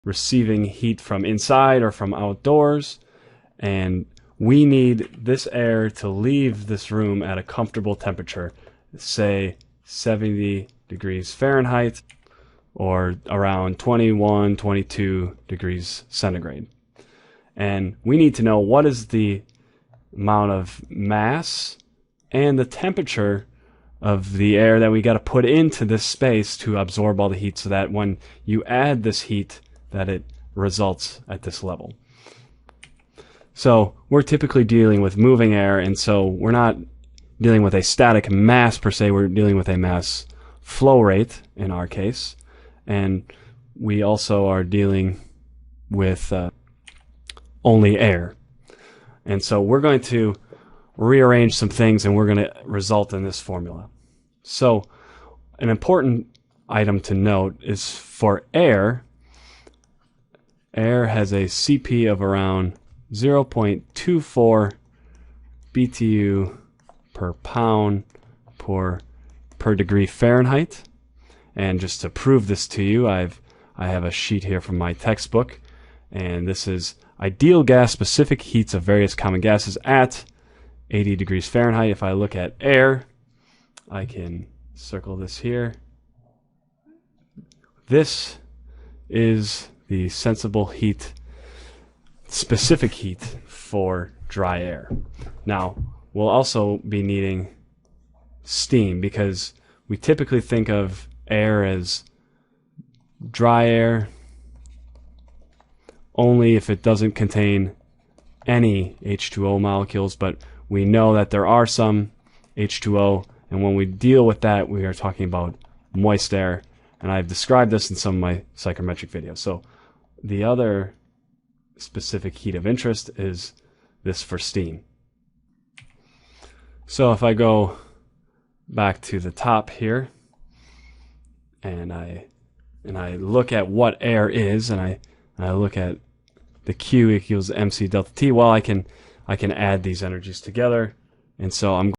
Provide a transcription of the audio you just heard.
receiving heat from inside or from outdoors, and we need this air to leave this room at a comfortable temperature, say 70 degrees Fahrenheit or around 21, 22 degrees centigrade. And we need to know what is the amount of mass and the temperature of the air that we got to put into this space to absorb all the heat, so that when you add this heat, that it results at this level. So we're typically dealing with moving air, and so we're not dealing with a static mass per se, we're dealing with a mass flow rate in our case, and we also are dealing with only air. And so we're going to rearrange some things, and we're going to result in this formula. So an important item to note is for air has a CP of around 0.24 BTU per pound per degree Fahrenheit. And just to prove this to you, I have a sheet here from my textbook, and this is ideal gas specific heats of various common gases at 80 degrees Fahrenheit. If I look at air, I can circle this here. This is the sensible heat, specific heat for dry air. Now, we'll also be needing steam, because we typically think of air as dry air only if it doesn't contain any H2O molecules, but we know that there are some H2O, and when we deal with that, we are talking about moist air, and I've described this in some of my psychrometric videos. So the other specific heat of interest is this for steam. So if I go back to the top here, and I look at what air is, and I look at the Q equals mc delta T, well, I can add these energies together, and so I'm